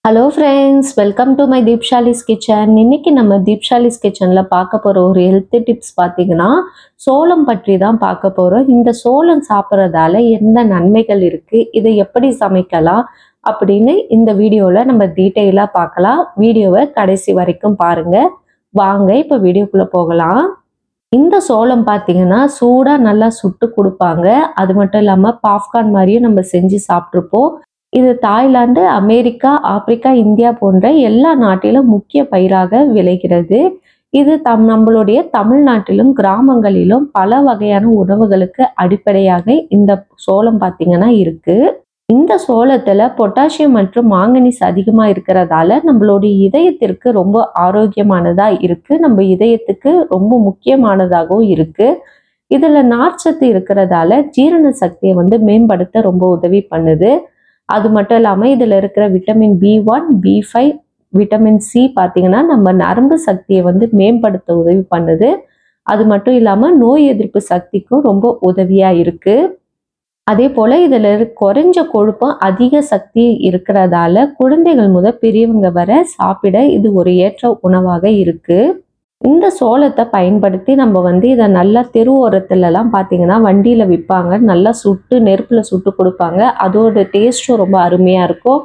Hello friends, welcome to my Deepshali's kitchen. இன்னைக்கு நம்ம தீப்ஷாலிஸ் கிச்சனில் பார்க்க போகிற ஒரு ஹெல்த்தி டிப்ஸ் பார்த்தீங்கன்னா சோளம் பற்றி தான் பார்க்க போகிறோம். இந்த சோளம் சாப்பிட்றதால என்ன நன்மைகள் இருக்குது, இதை எப்படி சமைக்கலாம் அப்படின்னு இந்த வீடியோவில் நம்ம டீட்டெயிலாக பார்க்கலாம். வீடியோவை கடைசி வரைக்கும் பாருங்கள். வாங்க இப்போ வீடியோக்குள்ளே போகலாம். இந்த சோளம் பார்த்தீங்கன்னா சூடாக நல்லா சுட்டு கொடுப்பாங்க. அது மட்டும் இல்லாமல் பாப்கார்ன் மாதிரியும் நம்ம செஞ்சு சாப்பிட்ருப்போம். இது தாய்லாந்து, அமெரிக்கா, ஆப்பிரிக்கா, இந்தியா போன்ற எல்லா நாட்டிலும் முக்கிய பயிராக விளைகிறது. இது நம்மளுடைய தமிழ்நாட்டிலும் கிராமங்களிலும் பல வகையான உணவுகளுக்கு அடிப்படையாக இந்த சோளம் பார்த்தீங்கன்னா இருக்கு. இந்த சோளத்துல பொட்டாசியம் மற்றும் மாங்கனீஸ் அதிகமா இருக்கிறதால நம்மளுடைய இதயத்திற்கு ரொம்ப ஆரோக்கியமானதா இருக்கு. நம்ம இதயத்துக்கு ரொம்ப முக்கியமானதாகவும் இருக்கு. இதுல நார்ச்சத்து இருக்கிறதால ஜீரண சக்தியை மேம்படுத்த ரொம்ப உதவி பண்ணுது. அது மட்டும் இல்லாமல் இதில் இருக்கிற vitamin B1, B5, vitamin C பார்த்தீங்கன்னா நம்ம நரம்பு சக்தியை மேம்படுத்த உதவி பண்ணுது. அது மட்டும் இல்லாமல் நோய் எதிர்ப்பு சக்திக்கும் ரொம்ப உதவியாக இருக்குது. அதே போல் இதில் குறைஞ்ச கொழுப்பும் அதிக சக்தி இருக்கிறதால குழந்தைகள் முதல் பெரியவங்க வர சாப்பிட இது ஒரு ஏற்ற உணவாக இருக்குது. இந்த சோளத்தை பயன்படுத்தி நம்ம இதை நல்லா தெரு ஓரத்துலலாம் பார்த்தீங்கன்னா வண்டியில் விற்பாங்க. நல்லா சுட்டு நெருப்பில் சுட்டு கொடுப்பாங்க. அதோட டேஸ்ட்டும் ரொம்ப அருமையாக இருக்கும்.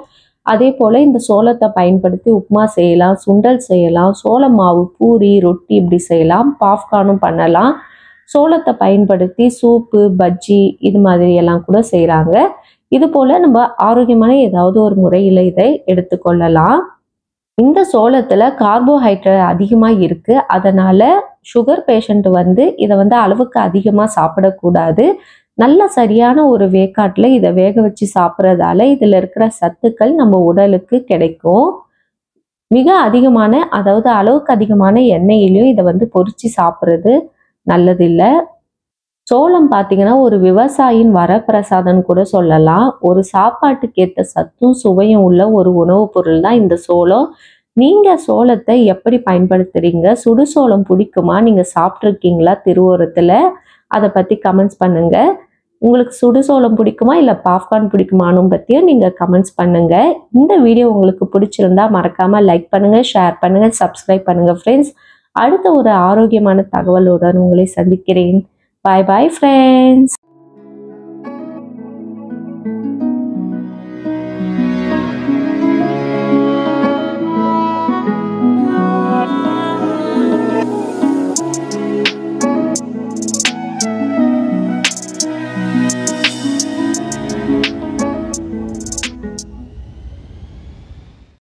அதே போல் இந்த சோளத்தை பயன்படுத்தி உப்புமா செய்யலாம், சுண்டல் செய்யலாம், சோள மாவு பூரி, ரொட்டி இப்படி செய்யலாம். பாப்கார்னும் பண்ணலாம். சோளத்தை பயன்படுத்தி சூப்பு, பஜ்ஜி இது மாதிரியெல்லாம் கூட செய்கிறாங்க. இது போல் நம்ம ஆரோக்கியமான ஏதாவது ஒரு முறையில் இதை எடுத்துக்கொள்ளலாம். இந்த சோளத்தில் கார்போஹைட்ரேட் அதிகமாக இருக்குது. அதனால் சுகர் பேஷண்ட் இதை அளவுக்கு அதிகமாக சாப்பிடக்கூடாது. நல்ல சரியான ஒரு வேக்காட்டில் இதை வேக வச்சு சாப்பிட்றதால இதில் இருக்கிற சத்துக்கள் நம்ம உடலுக்கு கிடைக்கும். மிக அதிகமான அதாவது அளவுக்கு அதிகமான எண்ணெயிலையும் இதை பொரிச்சு சாப்பிட்றது நல்லதில்லை. சோளம் பார்த்தீங்கன்னா ஒரு விவசாயியின் வரப்பிரசாதம் கூட சொல்லலாம். ஒரு சாப்பாட்டுக்கு ஏற்ற சத்தும் சுவையும் உள்ள ஒரு உணவுப் பொருள் தான் இந்த சோளம். நீங்கள் சோளத்தை எப்படி பயன்படுத்துறீங்க? சுடுசோளம் பிடிக்குமா? நீங்கள் சாப்பிட்ருக்கீங்களா திருவோரத்தில்? அதை பற்றி கமெண்ட்ஸ் பண்ணுங்கள். உங்களுக்கு சுடுசோளம் பிடிக்குமா இல்லை பாப்கார்ன் பிடிக்குமானும் பற்றியும் நீங்கள் கமெண்ட்ஸ் பண்ணுங்கள். இந்த வீடியோ உங்களுக்கு பிடிச்சிருந்தா மறக்காமல் லைக் பண்ணுங்கள், ஷேர் பண்ணுங்கள், சப்ஸ்கிரைப் பண்ணுங்கள் ஃப்ரெண்ட்ஸ். அடுத்த ஒரு ஆரோக்கியமான தகவலுடன் உங்களை சந்திக்கிறேன். Bye bye friends.